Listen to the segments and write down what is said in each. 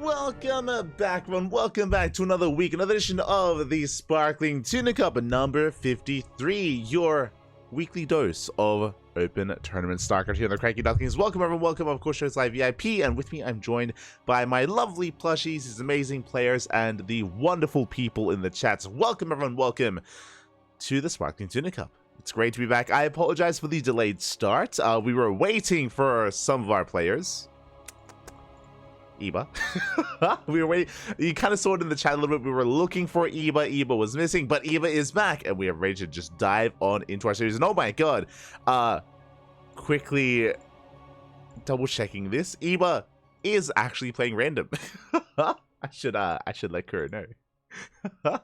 welcome back, everyone. Welcome back to another week, another edition of the Sparkling Tuna Cup, number 53, your weekly dose of open tournament StarCraft here on the Cranky Ducklings. Welcome, everyone. Welcome, of course, shows live VIP, and with me, I'm joined by my lovely plushies, these amazing players, and the wonderful people in the chat. So welcome, everyone. Welcome to the Sparkling Tuna Cup. It's great to be back. I apologize for the delayed start. We were waiting for some of our players. Eba. We were waiting. You kind of saw it in the chat a little bit. We were looking for Eba. Eba was missing, but Eba is back, and we are ready to just dive on into our series. And oh my god, quickly double checking this. Eba is actually playing random. I should let Kura know.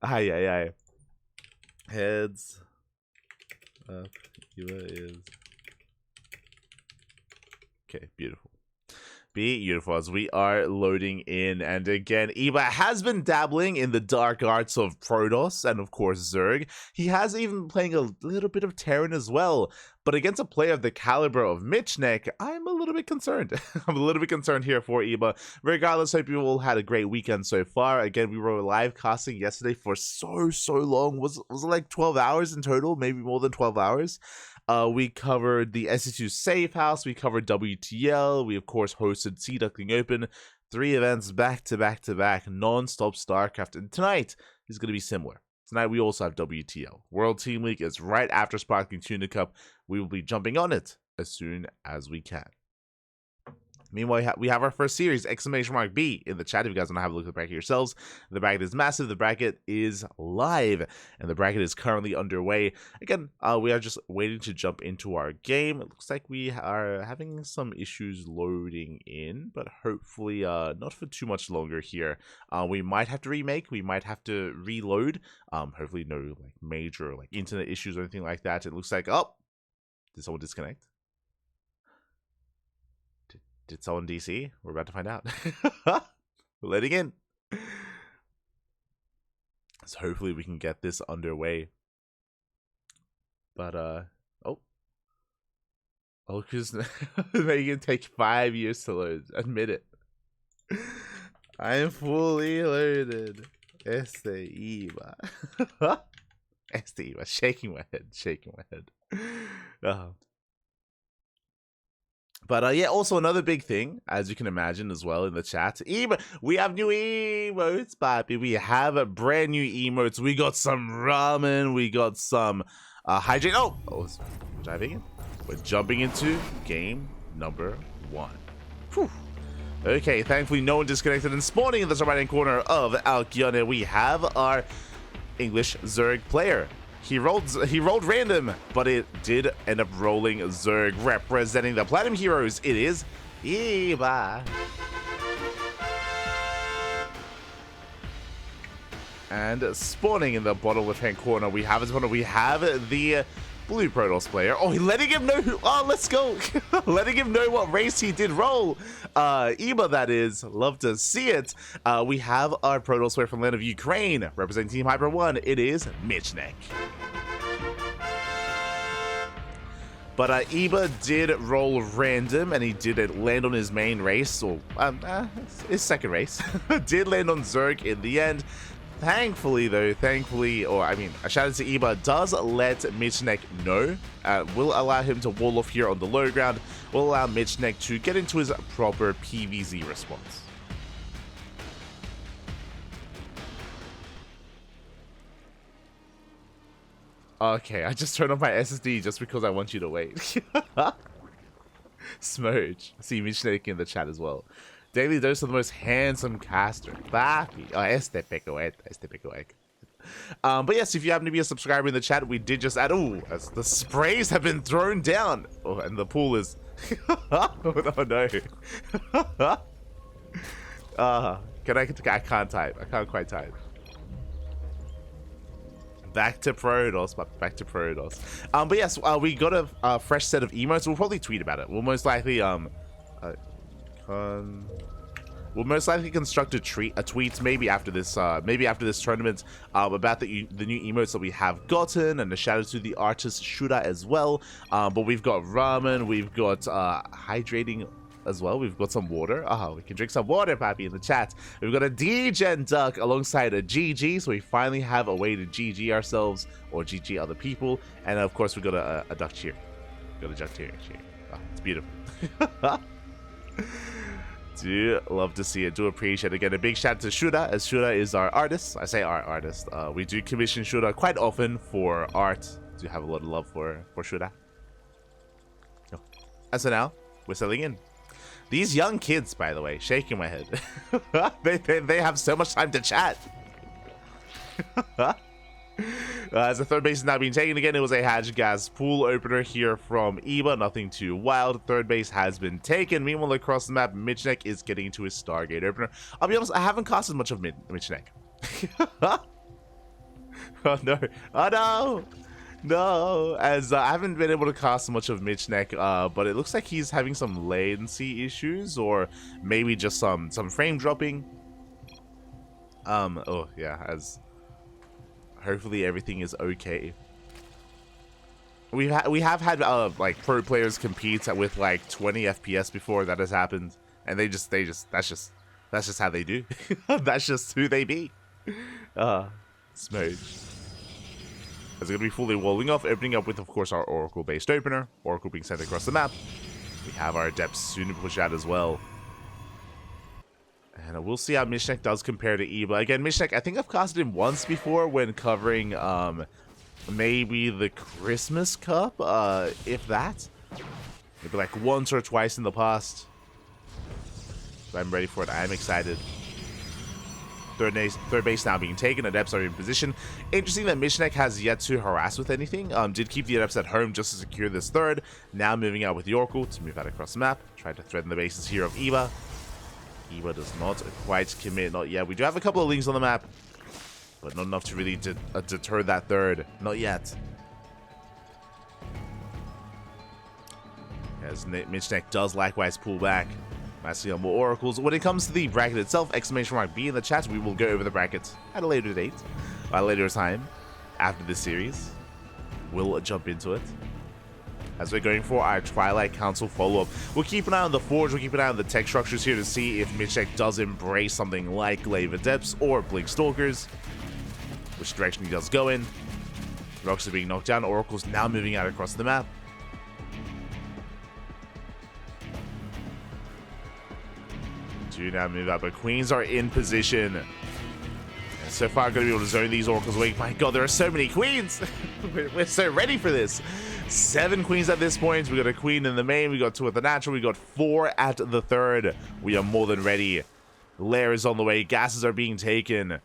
Aye. Heads up. Eba is okay. Beautiful. Beautiful, as we are loading in, and again, Eba has been dabbling in the dark arts of Protoss and of course Zerg. He has even been playing a little bit of Terran as well, but against a player of the caliber of Michnek, I'm a little bit concerned. I'm a little bit concerned here for Eba. Regardless, hope you all had a great weekend so far. Again, we were live casting yesterday for so long. Was it like 12 hours in total? Maybe more than 12 hours. We covered the SC2 Safe House, we covered WTL, we of course hosted Sea Duckling Open, 3 events back to back, non-stop StarCraft, and tonight is going to be similar. Tonight we also have WTL. World Team League is right after Sparkling Tuna Cup. We will be jumping on it as soon as we can. Meanwhile, we have our first series, !B, in the chat if you guys want to have a look at the bracket yourselves. The bracket is massive, the bracket is live, and the bracket is currently underway. Again, we are just waiting to jump into our game. It looks like we are having some issues loading in, but hopefully not for too much longer here. We might have to remake, we might have to reload. Hopefully no like major like internet issues or anything like that. It looks like, oh, did someone disconnect? Did someone DC? We're about to find out. We're letting in. So hopefully we can get this underway. But, oh, because they can take 5 years to load. Admit it. I am fully loaded. Eba. Eba. Shaking my head. But yeah, also another big thing, as you can imagine as well in the chat, we have new emotes, papi. We have brand new emotes. We got some ramen. We got some hydrate. Oh, we're diving in. We're jumping into game number 1. Whew. Okay, thankfully no one disconnected. And spawning in the top right-hand corner of Alkione, we have our English Zerg player. He rolled random, but it did end up rolling Zerg, representing the Platinum Heroes. It is Eba. And spawning in the bottom left-hand corner, we have the blue Protoss player. Oh, letting him know who. Oh, let's go. Letting him know what race he did roll. Eba, that is. Love to see it. We have our Protoss player from land of Ukraine, representing Team Hyper 1. It is Michnek. But Eba did roll random, and he did land on his main race, or his second race. Did land on Zerg in the end. Thankfully, or I mean, a shout out to Eba, does let Michnek know. Will allow him to wall off here on the low ground. Will allow Michnek to get into his proper PvZ response. Okay, I just turned off my SSD just because I want you to wait. Smooch. See Michnek in the chat as well. Daily dose of the most handsome caster. Papi. Oh, este pecoet. But yes, if you happen to be a subscriber in the chat, we did just add. Oh, as the sprays have been thrown down. Oh, and the pool is. Oh no. I can't type. I can't quite type. Back to Protoss. But yes, we got a fresh set of emotes. We'll probably tweet about it. We'll most likely We'll most likely construct a tweet maybe after this tournament about the new emotes that we have gotten, and a shout out to the artist Shura as well. But we've got ramen, we've got hydrating as well. We've got some water. We can drink some water, Pappy, in the chat. We've got a D-Gen Duck alongside a GG, so we finally have a way to GG ourselves or GG other people. And of course, we've got a Duck cheer. We've got a Duck cheer. It's beautiful. Do love to see it. Do appreciate it. Again, a big shout out to Shura, as Shura is our artist. I say our artist. We do commission Shura quite often for art. Do have a lot of love for Shura. And so now we're settling in. These young kids, by the way, shaking my head. they have so much time to chat. As the third base is now being taken again, it was a Hatch Gas pool opener here from Eba. Nothing too wild. Third base has been taken. Meanwhile, across the map, Michnek is getting into his Stargate opener. I'll be honest, I haven't casted much of Michnek. Oh no. Oh no. No, as I haven't been able to cast much of Michnek, but it looks like he's having some latency issues, or maybe just some frame dropping. Oh yeah, as hopefully everything is okay. We have had like pro players compete with like 20 FPS before that has happened, and that's just how they do. That's just who they be. Smooch. It's going to be fully walling off, opening up with, of course, our Oracle-based opener. Oracle being sent across the map. We have our Adepts soon to push out as well. And we'll see how Michnek does compare to Eba. Again, Michnek, I think I've casted him once before when covering maybe the Christmas Cup, if that. Maybe like once or twice in the past. So I'm ready for it. I'm excited. Third base now being taken. Adepts are in position. Interesting that Michnek has yet to harass with anything. Did keep the Adepts at home just to secure this third. Now moving out with the Oracle to move out across the map. Trying to threaten the bases here of Eba. Eba does not quite commit. Not yet. We do have a couple of links on the map, but not enough to really deter that third. Not yet. As Michnek does likewise pull back. Massing on more oracles. When it comes to the bracket itself, exclamation mark B in the chat. We will go over the bracket at a later date, a later time after this series. We'll jump into it as we're going for our Twilight Council follow-up. We'll keep an eye on the Forge. We'll keep an eye on the tech structures here to see if Michnek does embrace something like Glaive Adepts or Blink Stalkers, which direction he does go in. Rocks are being knocked down. Oracles now moving out across the map. Do now move up, but Queens are in position. And so far, going to be able to zone these Oracles away. My god, there are so many Queens! We're so ready for this. 7 Queens at this point. We got a Queen in the main, we got 2 at the natural, we got 4 at the third. We are more than ready. Lair is on the way, gases are being taken.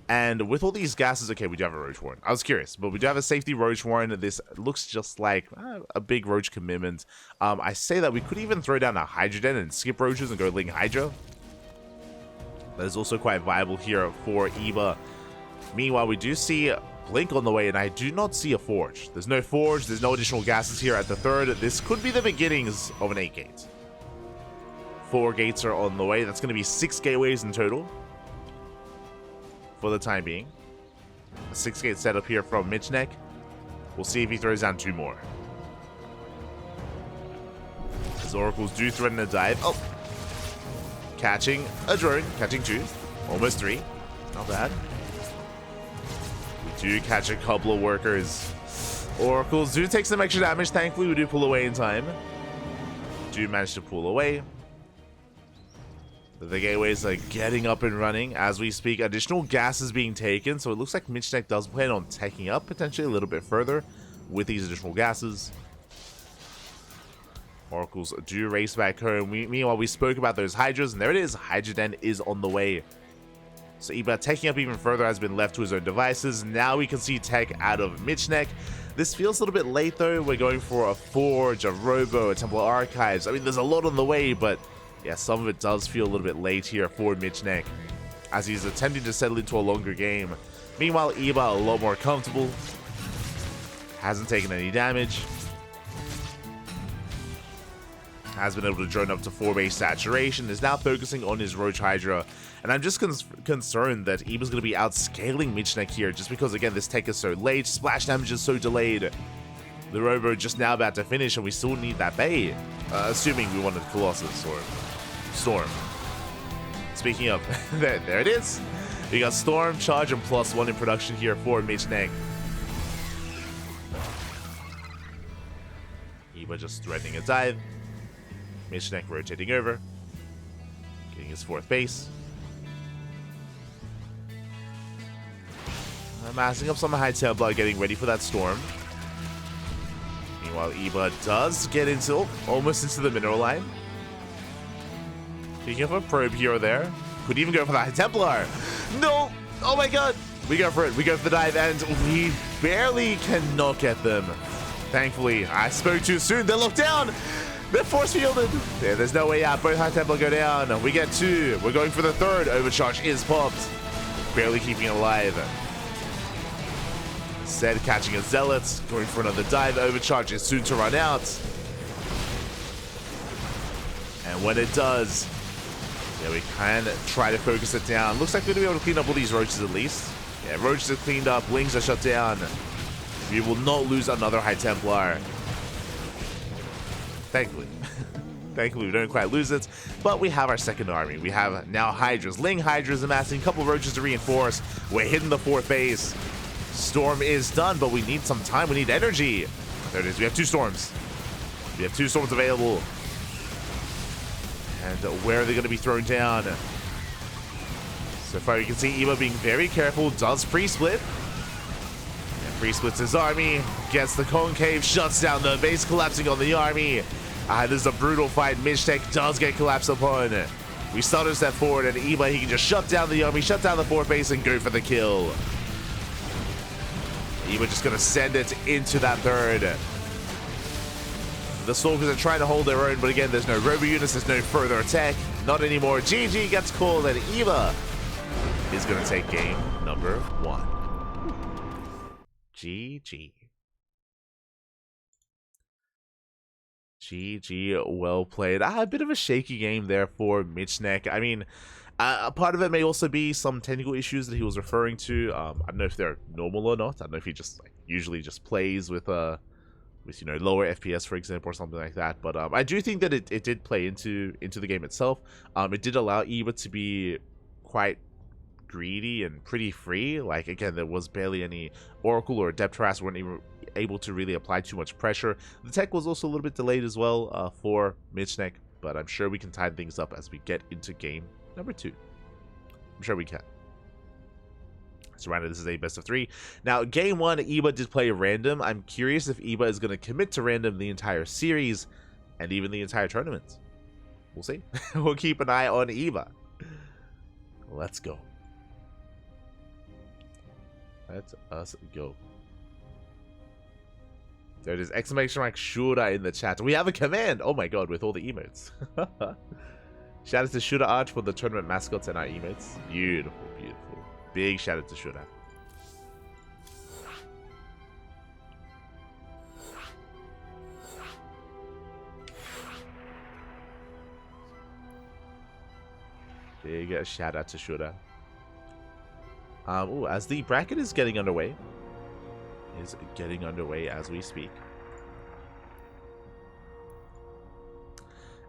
And with all these gases, okay, we do have a Roach Warren. I was curious, but we do have a safety Roach Warren. This looks just like a big Roach commitment. I say that we could even throw down a Hydroden and skip Roaches and go Ling Hydra. That is also quite viable here for Eba. Meanwhile, we do see Blink on the way, and I do not see a Forge. There's no Forge, there's no additional gases here at the third. This could be the beginnings of an 8 gate. 4 gates are on the way. That's going to be 6 gateways in total for the time being. A 6 gate setup here from Michnek. We'll see if he throws down 2 more. As Oracles do threaten a dive. Oh! Catching a drone, catching 2, almost 3, not bad. We do catch a couple of workers. Oracles do take some extra damage, thankfully we do pull away in time. Do manage to pull away. The gateways are getting up and running as we speak. Additional gas is being taken, so it looks like Michnek does plan on taking up potentially a little bit further with these additional gases. Oracles do race back home. Meanwhile, we spoke about those Hydras, and there it is. Hydroden is on the way. So Eba taking up even further has been left to his own devices. Now we can see tech out of Michnek. This feels a little bit late, though. We're going for a Forge, a Robo, a Temple Archives. I mean, there's a lot on the way, but yeah, some of it does feel a little bit late here for Michnek as he's attempting to settle into a longer game. Meanwhile, Eba a lot more comfortable. Hasn't taken any damage. Has been able to drone up to 4 base saturation, is now focusing on his Roach Hydra, and I'm just concerned that Eba's going to be outscaling Michnek here, just because, again, this tech is so late, splash damage is so delayed. The Robo just now about to finish, and we still need that bait. Assuming we wanted Colossus or Storm. Speaking of, there it is. We got Storm, Charge, and +1 in production here for Michnek. Eva just threatening a dive. Michnek rotating over. Getting his 4th base. Massing up some high Templar, getting ready for that Storm. Meanwhile, Eva does get into almost into the mineral line. Picking up a probe here or there. Could even go for the high Templar. No! Oh my god! We go for it. We go for the dive, and we barely cannot get them. Thankfully, I spoke too soon. They look down. They're force fielded. Yeah, there's no way out. Both high Templar go down. We get 2. We're going for the 3rd. Overcharge is popped. Barely keeping it alive. Instead, catching a Zealot. Going for another dive. Overcharge is soon to run out. And when it does, yeah, we can try to focus it down. Looks like we're going to be able to clean up all these roaches at least. Yeah, roaches are cleaned up. Wings are shut down. We will not lose another high Templar. Thankfully. Thankfully, we don't quite lose it. But we have our 2nd army. We have now Hydras. Ling Hydras amassing a couple roaches to reinforce. We're hitting the 4th base. Storm is done, but we need some time. We need energy. There it is. We have 2 storms. We have 2 storms available. And where are they going to be thrown down? So far, you can see Eva being very careful. Does pre-split. And pre-splits his army. Gets the concave. Shuts down the base, collapsing on the army. This is a brutal fight. Michnek does get collapsed upon. We stutter step forward, and Eva, he can just shut down the army, shut down the 4th base, and go for the kill. Eva just going to send it into that 3rd. The Stalkers are trying to hold their own, but again, there's no robo units, there's no further attack. Not anymore. GG gets called, and Eva is going to take game number 1. GG. GG, well played. A bit of a shaky game there for Michnek. I mean, a part of it may also be some technical issues that he was referring to. I don't know if they're normal or not. I don't know if he just usually just plays with you know, lower FPS, for example, or something like that. But I do think that it did play into the game itself. It did allow Eva to be quite greedy and pretty free. Like, again, there was barely any Oracle or Depth Harass weren't even able to really apply too much pressure. The tech was also a little bit delayed as well for Michnek, but I'm sure we can tighten things up as we get into game number 2. I'm sure we can. So right now, this is a best of 3. Now, game 1, Eva did play random. I'm curious if Eva is going to commit to random the entire series and even the entire tournament. We'll see. We'll keep an eye on Eva. Let's go. Let us go. There it is. Exclamation mark Shura in the chat. We have a command. Oh my god, with all the emotes. Shout out to Shura Arch for the tournament mascots and our emotes. Beautiful, beautiful. Big shout out to Shura. Big shout out to Shura. Ooh, as the bracket is getting underway. Is getting underway as we speak.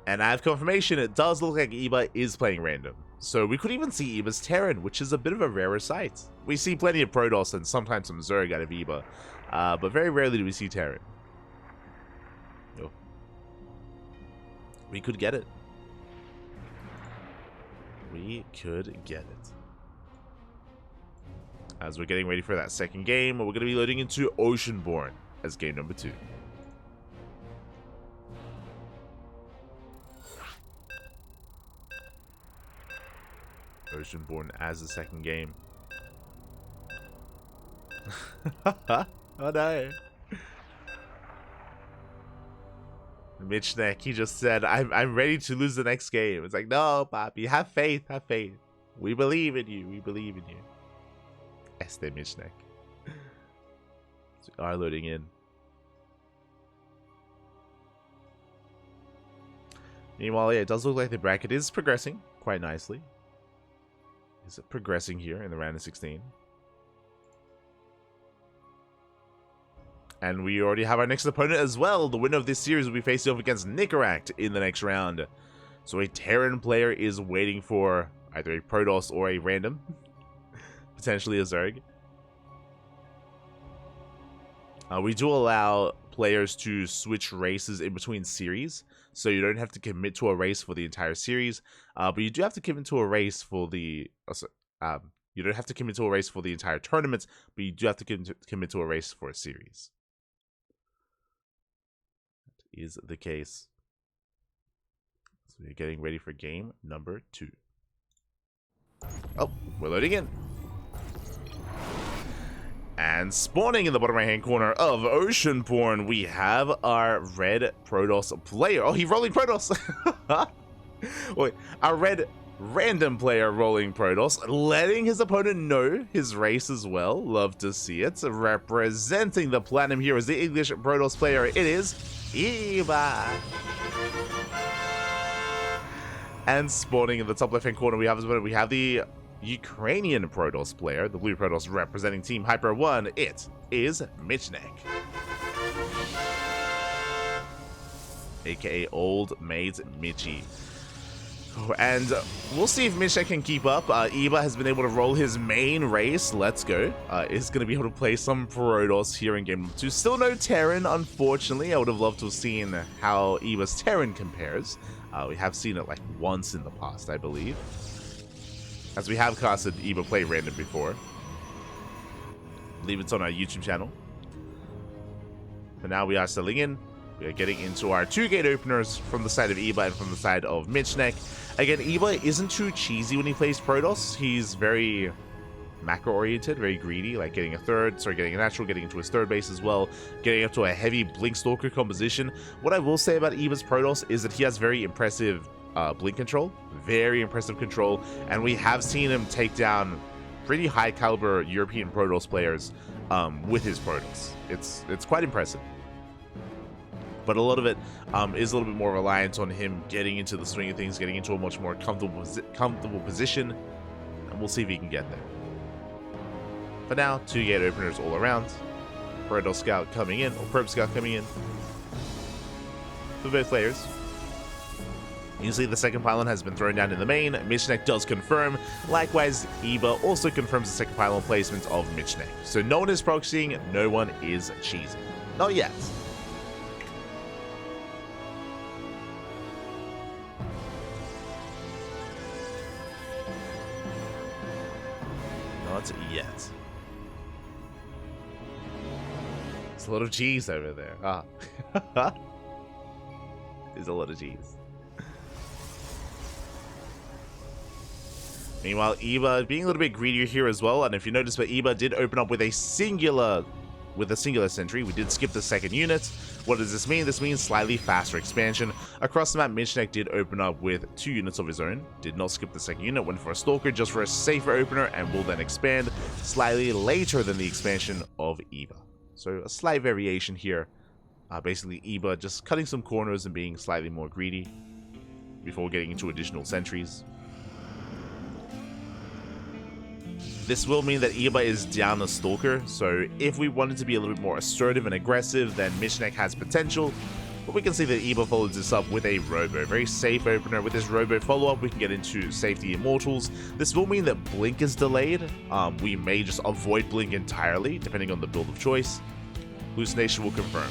And I have confirmation, it does look like Eva is playing random. So we could even see Eva's Terran, which is a bit of a rarer sight. We see plenty of Protoss and sometimes some Zerg out of Eva, but very rarely do we see Terran. Oh. We could get it. We could get it. As we're getting ready for that second game, we're going to be loading into Oceanborn as game number 2. Oceanborn as the second game. Oh no. Michnek, he just said, I'm ready to lose the next game. It's like, no, Papi, have faith, have faith. We believe in you, we believe in you. Este Michnek. So we are loading in. Meanwhile, yeah, it does look like the bracket is progressing quite nicely. Is it progressing here in the round of 16? And we already have our next opponent as well. The winner of this series will be facing off against Nicaract in the next round. So a Terran player is waiting for either a Protoss or a random. Potentially a Zerg. We do allow players to switch races in between series. So you don't have to commit to a race for the entire series. But you do have to commit to a race for the... you don't have to commit to a race for the entire tournament, but you do have to commit to a race for a series. That is the case. So we're getting ready for game number 2. Oh, we're loading in. And spawning in the bottom right-hand corner of Oceanborn, we have our red Protoss player. Oh, he's rolling Protoss. Wait, our red random player rolling Protoss, letting his opponent know his race as well. Love to see it. Representing the Platinum Heroes, the English Protoss player, it is Eva. And spawning in the top left-hand corner, we have the Ukrainian Protoss player, the blue Protoss representing Team Hyper 1. It is Michnek, aka Old Mate Mitchie. And we'll see if Michnek can keep up. Eva has been able to roll his main race. Let's go. Is going to be able to play some Protoss here in game number 2. Still no Terran, unfortunately. I would have loved to have seen how Eva's Terran compares. We have seen it like once in the past, I believe. As we have casted Eva play random before. I believe it's on our YouTube channel. But now we are settling in. We are getting into our 2 gate openers from the side of Eva and from the side of Michnek. Again, Eva isn't too cheesy when he plays Protoss. He's very macro-oriented, very greedy, like getting a natural, getting into his third base as well, getting up to a heavy Blink Stalker composition. What I will say about Eva's Protoss is that he has very impressive blink control, very impressive control, and we have seen him take down pretty high caliber European Protoss players with his Protoss. It's quite impressive. But a lot of it is a little bit more reliant on him getting into the swing of things, getting into a much more comfortable position, and we'll see if he can get there. For now, 2 gate openers all around. Protoss Scout coming in, or Probe Scout coming in for both players. Usually the second pylon has been thrown down in the main. Michnek does confirm. Likewise, Eva also confirms the second pylon placement of Michnek. So no one is proxying, no one is cheesing. Not yet. Not yet. There's a lot of G's over there. Ah. There's a lot of G's. Meanwhile, Eva being a little bit greedier here as well, and if you notice, but Eva did open up with a singular sentry. We did skip the second unit. What does this mean? This means slightly faster expansion. Across the map, Michnek did open up with 2 units of his own. Did not skip the second unit, went for a Stalker just for a safer opener, and will then expand slightly later than the expansion of Eva. So a slight variation here. Basically, Eva just cutting some corners and being slightly more greedy before getting into additional sentries. This will mean that Eva is down a Stalker, so if we wanted to be a little bit more assertive and aggressive, then Michnek has potential. But we can see that Eva follows this up with a Robo. Very safe opener. With this Robo follow-up, we can get into Safety Immortals. This will mean that Blink is delayed. We may just avoid Blink entirely, depending on the build of choice. Hallucination will confirm.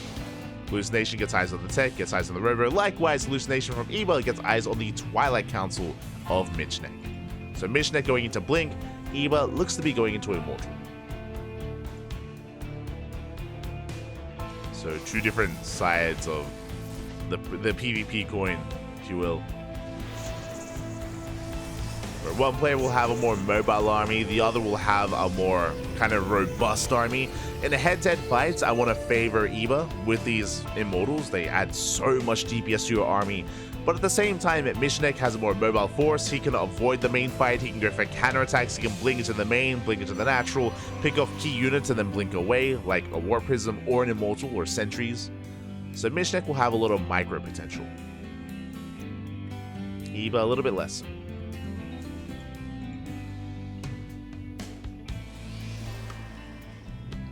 Hallucination gets eyes on the tech, gets eyes on the Robo. Likewise, Hallucination from Eva gets eyes on the Twilight Council of Michnek. So Michnek going into Blink, Eva looks to be going into Immortal. So 2 different sides of the PvP coin, if you will. Where one player will have a more mobile army, the other will have a more kind of robust army. In a head-to-head fight, I want to favor Eva with these Immortals. They add so much DPS to your army. But at the same time, Michnek has a more mobile force. He can avoid the main fight. He can go for counterattacks. He can blink into the main, blink into the natural, pick off key units and then blink away, like a Warp Prism or an Immortal or sentries. So Michnek will have a little micro potential. Eva a little bit less.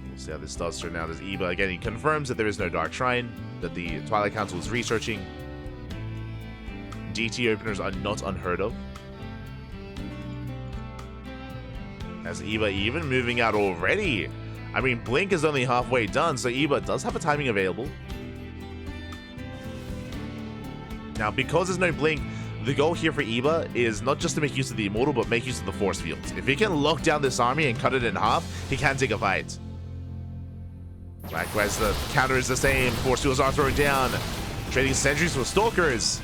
We'll See how this does turn out as Eva. Again, he confirms that there is no Dark Shrine, that the Twilight Council is researching. DT openers are not unheard of. As Eva even moving out already. I mean, Blink is only halfway done, so Eva does have a timing available. Now, because there's no Blink, the goal here for Eva is not just to make use of the Immortal, but make use of the Force Fields. If he can lock down this army and cut it in half, he can take a fight. Likewise, the counter is the same. Force Fields are throwing down. Trading sentries for Stalkers.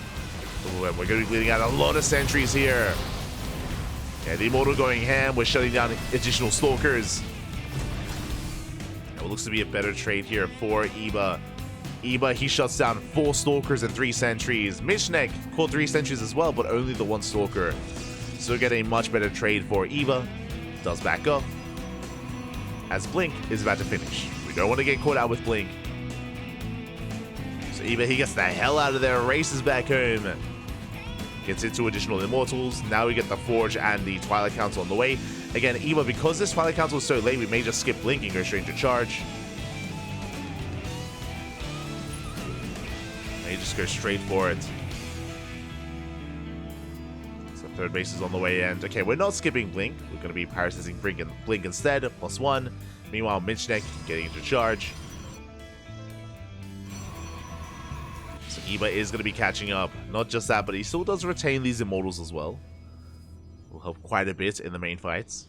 Ooh, and we're going to be bleeding out a lot of sentries here. Yeah, the Immortal going ham. We're shutting down additional Stalkers. It looks to be a better trade here for Eva. Eva, he shuts down 4 Stalkers and 3 sentries. Michnek called 3 sentries as well, but only the 1 Stalker. So we get a much better trade for Eva. Does back up. As Blink is about to finish. We don't want to get caught out with Blink. So Eva, he gets the hell out of there, races back home. Gets into additional Immortals. Now we get the Forge and the Twilight Council on the way. Again, Eva, because this Twilight Council is so late, we may just skip Blink and go straight into charge. May just go straight for it. So third base is on the way in. Okay, we're not skipping Blink. We're going to be parasizing Blink instead, +1. Meanwhile, Michnek getting into charge. So Eva is going to be catching up. Not just that, but he still does retain these Immortals as well. Will help quite a bit in the main fights.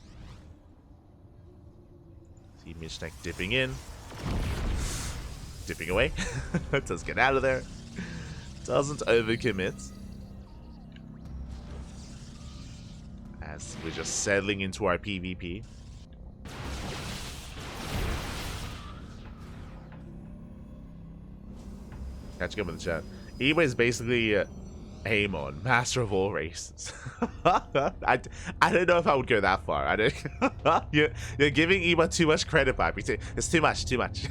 See Michnek dipping in. Dipping away. Does get out of there. Doesn't overcommit. As we're just settling into our PvP. Catching up in the chat. Eva is basically Amon, master of all races. I don't know if I would go that far. I don't. You're giving Eva too much credit, Papi. It's too much.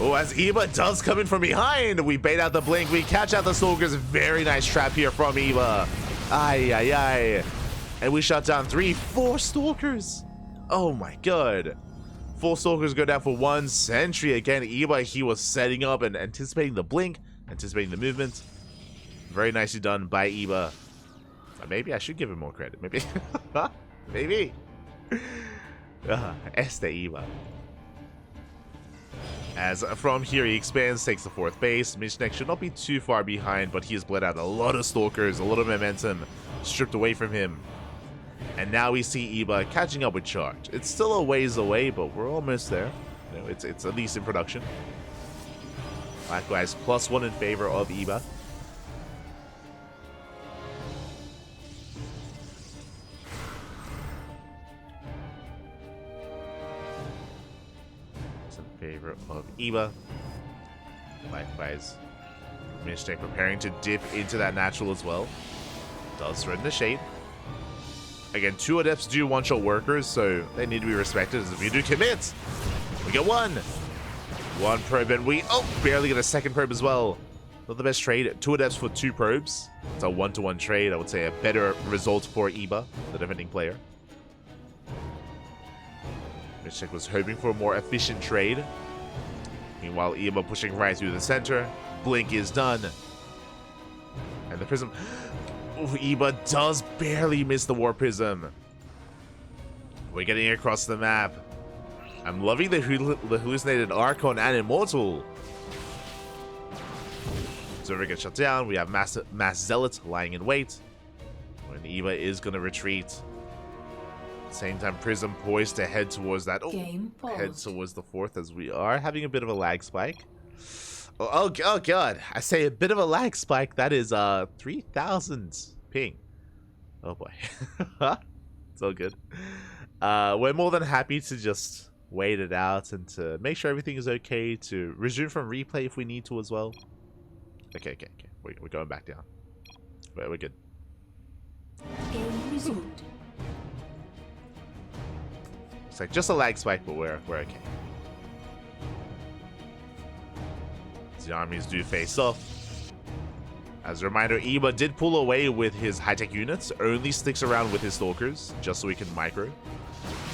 Oh, as Eva does come in from behind, we bait out the Blink. We catch out the Stalkers. Very nice trap here from Eva. Ay. And we shut down 4 Stalkers. Oh my god. 4 Stalkers go down for 1 sentry. Again, Eva, he was setting up and anticipating the Blink, anticipating the movement. Very nicely done by Eva. Maybe I should give him more credit. Maybe. Maybe. Este Eva. As from here, he expands, takes the 4th base. Michnek should not be too far behind, but he has bled out a lot of Stalkers, a lot of momentum stripped away from him. And now we see Eva catching up with charge. It's still a ways away, but we're almost there. You know, it's at least in production. Likewise, +1 in favor of Eva. Favor of Eva. Likewise, Michnek preparing to dip into that natural as well. Does threaten the shade. Again, 2 adepts do one-shot workers, so they need to be respected. As if we do commit, we get 1 probe, and we barely get a 2nd probe as well. Not the best trade. 2 adepts for 2 probes. It's a 1-to-1 trade. I would say a better result for Eva, the defending player. Michnek was hoping for a more efficient trade. Meanwhile, Eva pushing right through the center. Blink is done. And the Prism... Ooh, Eva does barely miss the War Prism. We're getting across the map. I'm loving the hallucinated Archon and Immortal. So we get shut down. We have Mass Zealot lying in wait. When Eva is going to retreat. Same time, Prism poised to head towards that. Head towards the 4th as we are having a bit of a lag spike. Oh god, I say a bit of a lag spike. That is 3,000 ping. Oh boy. It's all good. We're more than happy to just wait it out and to make sure everything is okay, to resume from replay if we need to as well. Okay. We're going back down. We're good. Game resumed. It's like just a lag spike, but we're okay. The armies do face off. As a reminder, Eva did pull away with his high-tech units, only sticks around with his Stalkers, just so he can micro.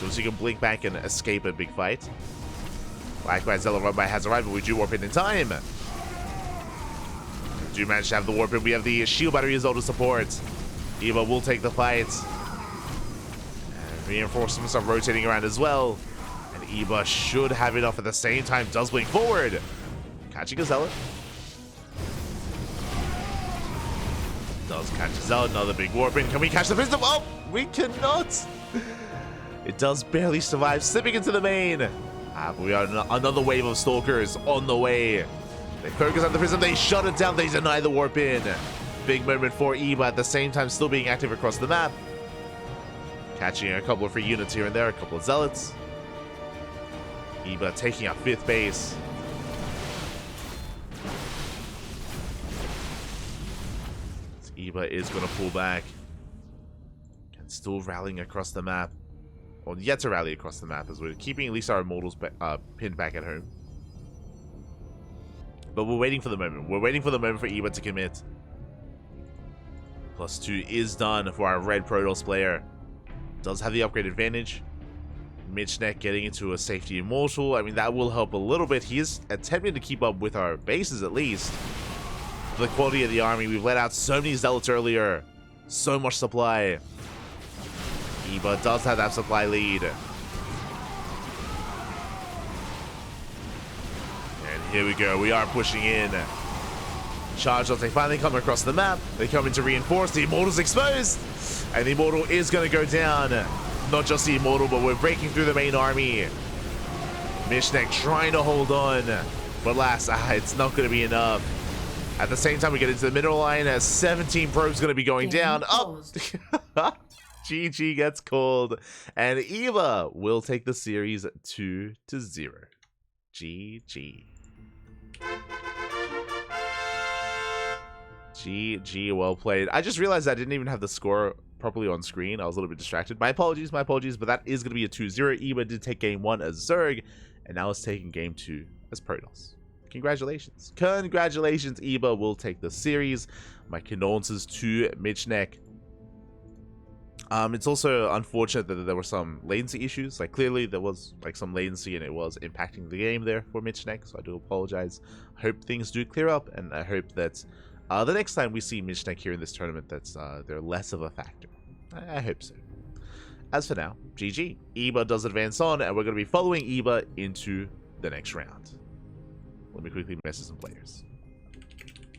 So you can blink back and escape a big fight. Likewise, Zealot Run by has arrived, but we do warp in time. Do manage to have the warp in. We have the shield battery as well to support. Eva will take the fight. And reinforcements are rotating around as well. And Eva should have enough at the same time. Does blink forward. Catching a Zealot. Does catch a Zealot. Another big warp in. Can we catch the Prism? Oh, we cannot. It does barely survive. Slipping into the main. But we are another wave of Stalkers on the way. They focus on the Prism. They shut it down. They deny the warp in. Big moment for Eva at the same time still being active across the map. Catching a couple of free units here and there. A couple of Zealots. Eva taking up 5th base. Eva is going to pull back. And still rallying across the map. Or yet to rally across the map as we're keeping at least our Immortals pinned back at home. But we're waiting for the moment. We're waiting for the moment for Eva to commit. +2 is done for our red Protoss player. Does have the upgrade advantage. Michnek getting into a safety Immortal. I mean, that will help a little bit. He is attempting to keep up with our bases at least. For the quality of the army, we've let out so many Zealots earlier. So much supply. Eva does have that supply lead. Here we go. We are pushing in. Charge as they finally come across the map. They come in to reinforce. The Immortal's exposed. And the Immortal is going to go down. Not just the Immortal, but we're breaking through the main army. Michnek trying to hold on. But alas, it's not going to be enough. At the same time, we get into the middle line as 17 probes going to be going down. Up. GG gets called. And Eva will take the series 2-0. GG. GG, well played. I just realized I didn't even have the score properly on screen. I was a little bit distracted. My apologies, but that is going to be a 2-0. Eva did take game 1 as Zerg, and now is taking game 2 as Protoss. Congratulations. Congratulations, Eva will take the series. My condolences to Michnek. It's also unfortunate that there were some latency issues. Like, clearly there was like some latency and it was impacting the game there for Michnek, so I do apologize. I hope things do clear up, and I hope that the next time we see Michnek here in this tournament, that's they're less of a factor. I hope so. As for now, GG. Eva does advance on, and we're going to be following Eva into the next round. Let me quickly message some players.